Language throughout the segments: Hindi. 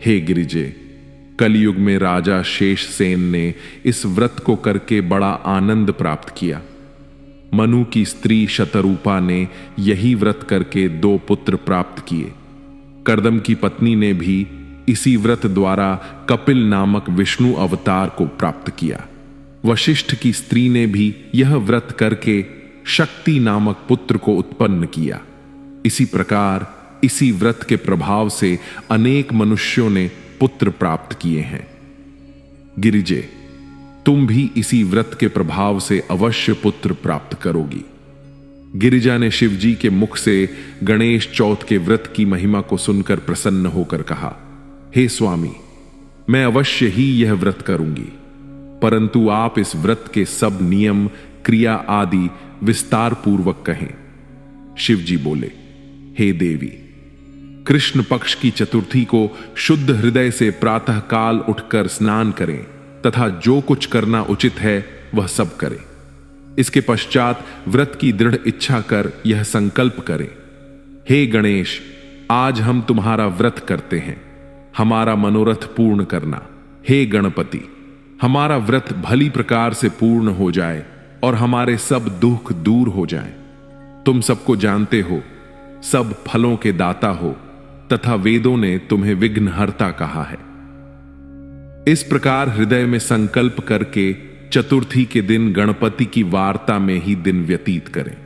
हे गिरिजे, कलयुग में राजा शेषसेन ने इस व्रत को करके बड़ा आनंद प्राप्त किया। मनु की स्त्री शतरूपा ने यही व्रत करके 2 पुत्र प्राप्त किए। कर्दम की पत्नी ने भी इसी व्रत द्वारा कपिल नामक विष्णु अवतार को प्राप्त किया। वशिष्ठ की स्त्री ने भी यह व्रत करके शक्ति नामक पुत्र को उत्पन्न किया। इसी प्रकार इसी व्रत के प्रभाव से अनेक मनुष्यों ने पुत्र प्राप्त किए हैं। गिरिजे, तुम भी इसी व्रत के प्रभाव से अवश्य पुत्र प्राप्त करोगी। गिरिजा ने शिवजी के मुख से गणेश चौथ के व्रत की महिमा को सुनकर प्रसन्न होकर कहा, हे स्वामी, मैं अवश्य ही यह व्रत करूंगी, परंतु आप इस व्रत के सब नियम, क्रिया आदि विस्तार पूर्वक कहें। शिवजी बोले, हे देवी, कृष्ण पक्ष की चतुर्थी को शुद्ध हृदय से प्रातः काल उठकर स्नान करें तथा जो कुछ करना उचित है वह सब करें। इसके पश्चात व्रत की दृढ़ इच्छा कर यह संकल्प करें, हे गणेश, आज हम तुम्हारा व्रत करते हैं, हमारा मनोरथ पूर्ण करना। हे गणपति, हमारा व्रत भली प्रकार से पूर्ण हो जाए और हमारे सब दुख दूर हो जाएं। तुम सबको जानते हो, सब फलों के दाता हो तथा वेदों ने तुम्हें विघ्नहर्ता कहा है। इस प्रकार हृदय में संकल्प करके चतुर्थी के दिन गणपति की वार्ता में ही दिन व्यतीत करें।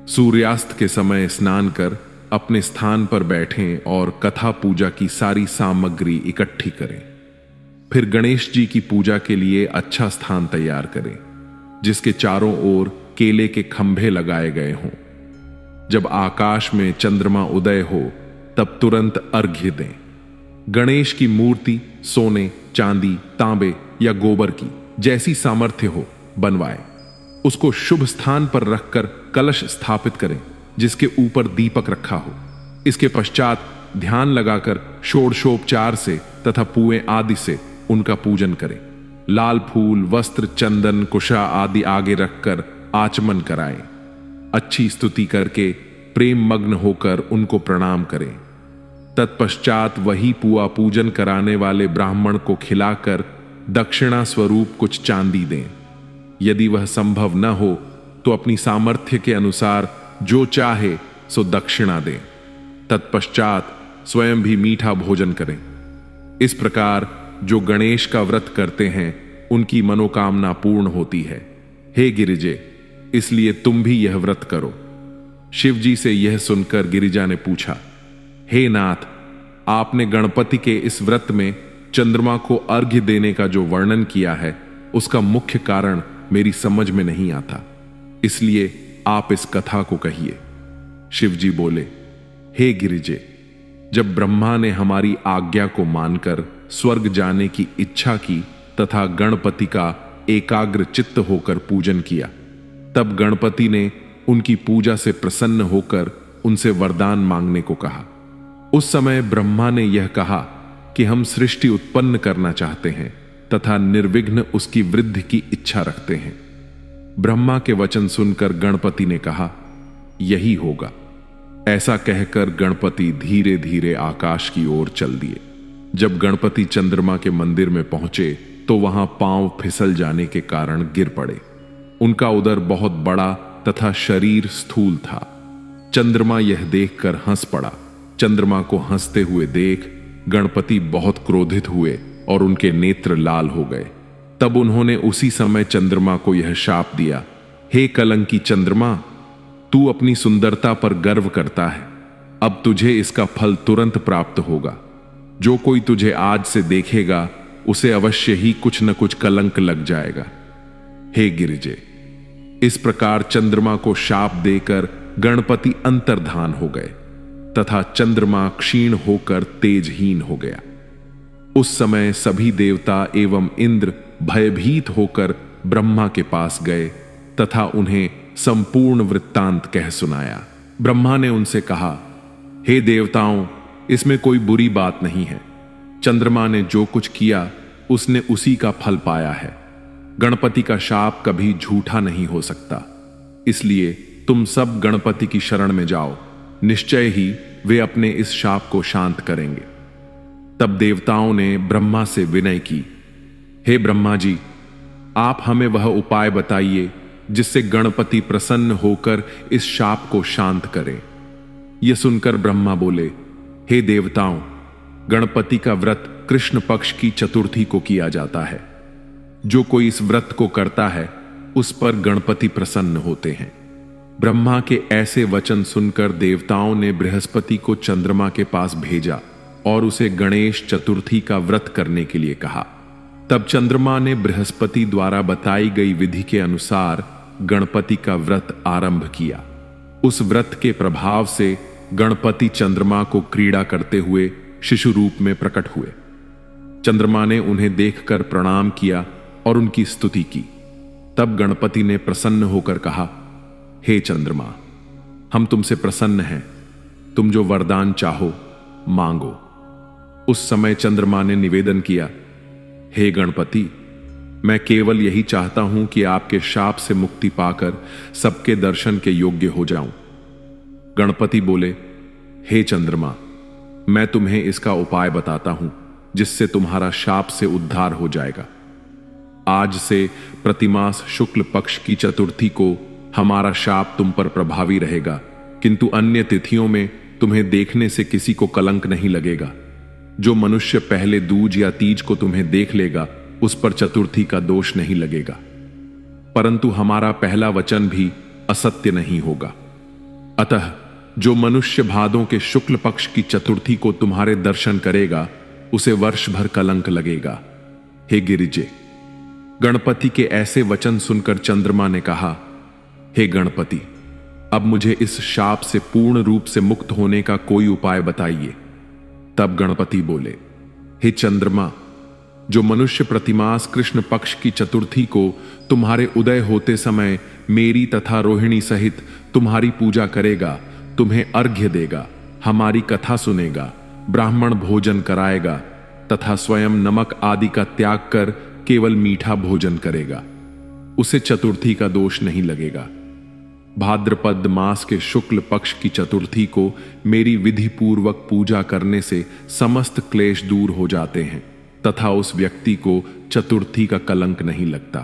सूर्यास्त के समय स्नान कर अपने स्थान पर बैठें और कथा पूजा की सारी सामग्री इकट्ठी करें। फिर गणेश जी की पूजा के लिए अच्छा स्थान तैयार करें, जिसके चारों ओर केले के खंभे लगाए गए हों। जब आकाश में चंद्रमा उदय हो तब तुरंत अर्घ्य दें। गणेश की मूर्ति सोने, चांदी, तांबे या गोबर की जैसी सामर्थ्य हो बनवाएं। उसको शुभ स्थान पर रखकर कलश स्थापित करें, जिसके ऊपर दीपक रखा हो। इसके पश्चात ध्यान लगाकर षोडशोपचार से तथा पुए आदि से उनका पूजन करें। लाल फूल, वस्त्र, चंदन, कुशा आदि आगे रखकर आचमन कराएं। अच्छी स्तुति करके प्रेम मग्न होकर उनको प्रणाम करें। तत्पश्चात वही पुआ पूजन कराने वाले ब्राह्मण को खिलाकर दक्षिणा स्वरूप कुछ चांदी दें। यदि वह संभव न हो तो अपनी सामर्थ्य के अनुसार जो चाहे सो दक्षिणा दें। तत्पश्चात स्वयं भी मीठा भोजन करें। इस प्रकार जो गणेश का व्रत करते हैं उनकी मनोकामना पूर्ण होती है। हे गिरिजे, इसलिए तुम भी यह व्रत करो। शिवजी से यह सुनकर गिरिजा ने पूछा, हे नाथ, आपने गणपति के इस व्रत में चंद्रमा को अर्घ्य देने का जो वर्णन किया है उसका मुख्य कारण मेरी समझ में नहीं आता, इसलिए आप इस कथा को कहिए। शिवजी बोले, हे गिरिजे, जब ब्रह्मा ने हमारी आज्ञा को मानकर स्वर्ग जाने की इच्छा की तथा गणपति का एकाग्र चित्त होकर पूजन किया, तब गणपति ने उनकी पूजा से प्रसन्न होकर उनसे वरदान मांगने को कहा। उस समय ब्रह्मा ने यह कहा कि हम सृष्टि उत्पन्न करना चाहते हैं तथा निर्विघ्न उसकी वृद्धि की इच्छा रखते हैं। ब्रह्मा के वचन सुनकर गणपति ने कहा, यही होगा। ऐसा कहकर गणपति धीरे धीरे आकाश की ओर चल दिए। जब गणपति चंद्रमा के मंदिर में पहुंचे तो वहां पांव फिसल जाने के कारण गिर पड़े। उनका उदर बहुत बड़ा तथा शरीर स्थूल था। चंद्रमा यह देखकर हंस पड़ा। चंद्रमा को हंसते हुए देख गणपति बहुत क्रोधित हुए और उनके नेत्र लाल हो गए। तब उन्होंने उसी समय चंद्रमा को यह शाप दिया, हे कलंकी चंद्रमा, तू अपनी सुंदरता पर गर्व करता है, अब तुझे इसका फल तुरंत प्राप्त होगा। जो कोई तुझे आज से देखेगा उसे अवश्य ही कुछ न कुछ कलंक लग जाएगा। हे गिरिजे, इस प्रकार चंद्रमा को शाप देकर गणपति अंतर्धान हो गए तथा चंद्रमा क्षीण होकर तेजहीन हो गया। उस समय सभी देवता एवं इंद्र भयभीत होकर ब्रह्मा के पास गए तथा उन्हें संपूर्ण वृत्तांत कह सुनाया। ब्रह्मा ने उनसे कहा, हे देवताओं, इसमें कोई बुरी बात नहीं है। चंद्रमा ने जो कुछ किया उसने उसी का फल पाया है। गणपति का शाप कभी झूठा नहीं हो सकता, इसलिए तुम सब गणपति की शरण में जाओ, निश्चय ही वे अपने इस शाप को शांत करेंगे। तब देवताओं ने ब्रह्मा से विनय की, हे ब्रह्मा जी, आप हमें वह उपाय बताइए जिससे गणपति प्रसन्न होकर इस शाप को शांत करें। यह सुनकर ब्रह्मा बोले, हे देवताओं, गणपति का व्रत कृष्ण पक्ष की चतुर्थी को किया जाता है। जो कोई इस व्रत को करता है उस पर गणपति प्रसन्न होते हैं। ब्रह्मा के ऐसे वचन सुनकर देवताओं ने बृहस्पति को चंद्रमा के पास भेजा और उसे गणेश चतुर्थी का व्रत करने के लिए कहा। तब चंद्रमा ने बृहस्पति द्वारा बताई गई विधि के अनुसार गणपति का व्रत आरंभ किया। उस व्रत के प्रभाव से गणपति चंद्रमा को क्रीड़ा करते हुए शिशु रूप में प्रकट हुए। चंद्रमा ने उन्हें देखकर प्रणाम किया और उनकी स्तुति की। तब गणपति ने प्रसन्न होकर कहा, हे चंद्रमा, हम तुमसे प्रसन्न हैं, तुम जो वरदान चाहो मांगो। उस समय चंद्रमा ने निवेदन किया, हे गणपति, मैं केवल यही चाहता हूं कि आपके शाप से मुक्ति पाकर सबके दर्शन के योग्य हो जाऊं। गणपति बोले, हे चंद्रमा, मैं तुम्हें इसका उपाय बताता हूं जिससे तुम्हारा शाप से उद्धार हो जाएगा। आज से प्रतिमास शुक्ल पक्ष की चतुर्थी को हमारा शाप तुम पर प्रभावी रहेगा, किंतु अन्य तिथियों में तुम्हें देखने से किसी को कलंक नहीं लगेगा। जो मनुष्य पहले दूज या तीज को तुम्हें देख लेगा उस पर चतुर्थी का दोष नहीं लगेगा। परंतु हमारा पहला वचन भी असत्य नहीं होगा। अतः जो मनुष्य भादों के शुक्ल पक्ष की चतुर्थी को तुम्हारे दर्शन करेगा उसे वर्ष भर कलंक लगेगा। हे गिरिजे, गणपति के ऐसे वचन सुनकर चंद्रमा ने कहा, हे गणपति, अब मुझे इस शाप से पूर्ण रूप से मुक्त होने का कोई उपाय बताइए। तब गणपति बोले, हे चंद्रमा, जो मनुष्य प्रतिमास कृष्ण पक्ष की चतुर्थी को तुम्हारे उदय होते समय मेरी तथा रोहिणी सहित तुम्हारी पूजा करेगा, तुम्हें अर्घ्य देगा, हमारी कथा सुनेगा, ब्राह्मण भोजन कराएगा तथा स्वयं नमक आदि का त्याग कर केवल मीठा भोजन करेगा, उसे चतुर्थी का दोष नहीं लगेगा। भाद्रपद मास के शुक्ल पक्ष की चतुर्थी को मेरी विधि पूर्वक पूजा करने से समस्त क्लेश दूर हो जाते हैं तथा उस व्यक्ति को चतुर्थी का कलंक नहीं लगता।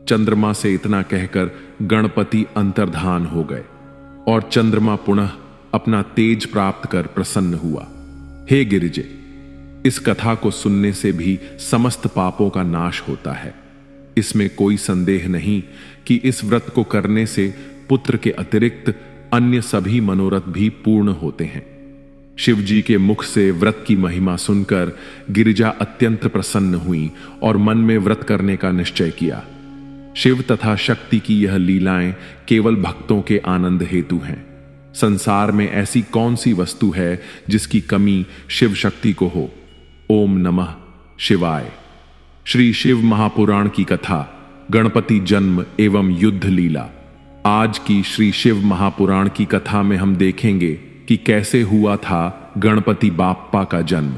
चंद्रमा से इतना कहकर गणपति अंतर्धान हो गए और चंद्रमा पुनः अपना तेज प्राप्त कर प्रसन्न हुआ। हे गिरिजे, इस कथा को सुनने से भी समस्त पापों का नाश होता है। इसमें कोई संदेह नहीं कि इस व्रत को करने से पुत्र के अतिरिक्त अन्य सभी मनोरथ भी पूर्ण होते हैं। शिव जी के मुख से व्रत की महिमा सुनकर गिरिजा अत्यंत प्रसन्न हुई और मन में व्रत करने का निश्चय किया। शिव तथा शक्ति की यह लीलाएं केवल भक्तों के आनंद हेतु हैं। संसार में ऐसी कौन सी वस्तु है जिसकी कमी शिव शक्ति को हो। ओम नमः शिवाय। श्री शिव महापुराण की कथा, गणपति जन्म एवं युद्ध लीला। आज की श्री शिव महापुराण की कथा में हम देखेंगे कि कैसे हुआ था गणपति बाप्पा का जन्म।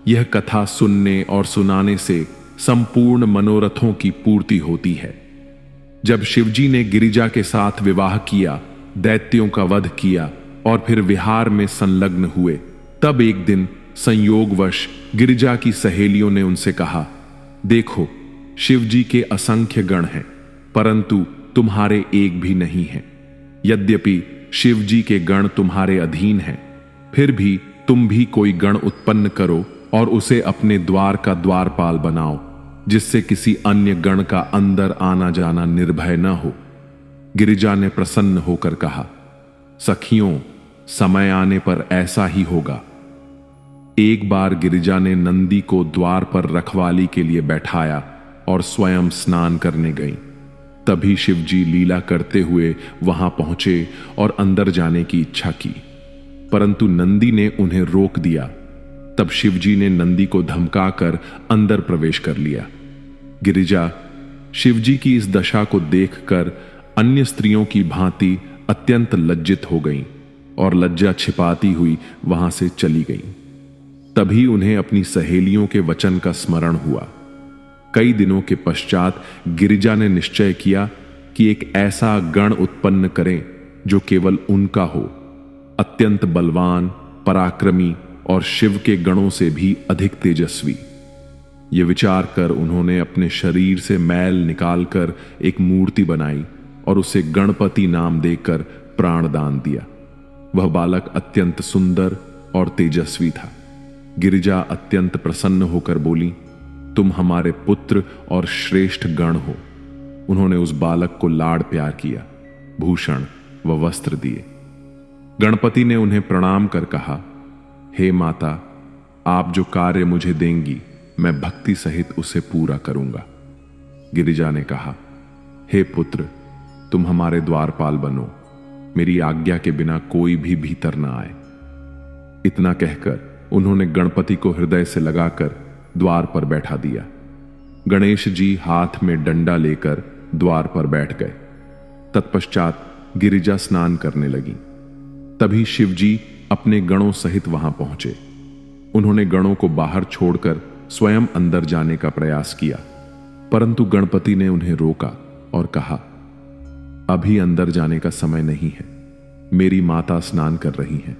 यह कथा सुनने और सुनाने से संपूर्ण मनोरथों की पूर्ति होती है। जब शिवजी ने गिरिजा के साथ विवाह किया, दैत्यों का वध किया और फिर विहार में संलग्न हुए, तब एक दिन संयोगवश गिरिजा की सहेलियों ने उनसे कहा, देखो, शिवजी के असंख्य गण हैं, परंतु तुम्हारे एक भी नहीं हैं। यद्यपि शिवजी के गण तुम्हारे अधीन हैं, फिर भी तुम भी कोई गण उत्पन्न करो और उसे अपने द्वार का द्वारपाल बनाओ, जिससे किसी अन्य गण का अंदर आना जाना निर्भय न हो। गिरिजा ने प्रसन्न होकर कहा, सखियों, समय आने पर ऐसा ही होगा। एक बार गिरिजा ने नंदी को द्वार पर रखवाली के लिए बैठाया और स्वयं स्नान करने गई। तभी शिवजी लीला करते हुए वहां पहुंचे और अंदर जाने की इच्छा की, परंतु नंदी ने उन्हें रोक दिया। तब शिवजी ने नंदी को धमकाकर अंदर प्रवेश कर लिया। गिरिजा शिवजी की इस दशा को देखकर अन्य स्त्रियों की भांति अत्यंत लज्जित हो गईं और लज्जा छिपाती हुई वहां से चली गईं। तभी उन्हें अपनी सहेलियों के वचन का स्मरण हुआ। कई दिनों के पश्चात गिरिजा ने निश्चय किया कि एक ऐसा गण उत्पन्न करें जो केवल उनका हो, अत्यंत बलवान, पराक्रमी और शिव के गणों से भी अधिक तेजस्वी। ये विचार कर उन्होंने अपने शरीर से मैल निकालकर एक मूर्ति बनाई और उसे गणपति नाम देकर प्राणदान दिया। वह बालक अत्यंत सुंदर और तेजस्वी था। गिरिजा अत्यंत प्रसन्न होकर बोली, तुम हमारे पुत्र और श्रेष्ठ गण हो। उन्होंने उस बालक को लाड़ प्यार किया, भूषण व वस्त्र दिए। गणपति ने उन्हें प्रणाम कर कहा, हे माता, आप जो कार्य मुझे देंगी मैं भक्ति सहित उसे पूरा करूंगा। गिरिजा ने कहा, हे पुत्र, तुम हमारे द्वारपाल बनो, मेरी आज्ञा के बिना कोई भी भीतर न आए। इतना कहकर उन्होंने गणपति को हृदय से लगाकर द्वार पर बैठा दिया। गणेश जी हाथ में डंडा लेकर द्वार पर बैठ गए। तत्पश्चात गिरिजा स्नान करने लगी। तभी शिवजी अपने गणों सहित वहां पहुंचे। उन्होंने गणों को बाहर छोड़कर स्वयं अंदर जाने का प्रयास किया, परंतु गणपति ने उन्हें रोका और कहा, अभी अंदर जाने का समय नहीं है, मेरी माता स्नान कर रही हैं।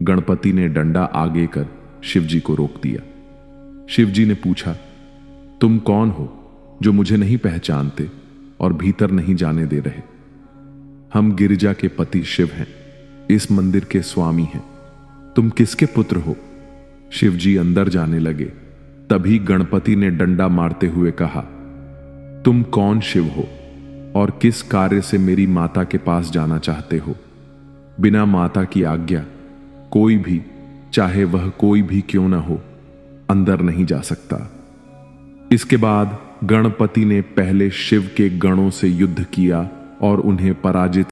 गणपति ने डंडा आगे कर शिवजी को रोक दिया। शिवजी ने पूछा, तुम कौन हो जो मुझे नहीं पहचानते और भीतर नहीं जाने दे रहे? हम गिरिजा के पति शिव हैं, इस मंदिर के स्वामी हैं। तुम किसके पुत्र हो? शिवजी अंदर जाने लगे। तभी गणपति ने डंडा मारते हुए कहा, तुम कौन शिव हो और किस कार्य से मेरी माता के पास जाना चाहते हो? बिना माता की आज्ञा कोई भी, चाहे वह कोई भी क्यों ना हो, अंदर नहीं जा सकता। इसके बाद गणपति ने पहले शिव के गणों से युद्ध किया और उन्हें पराजित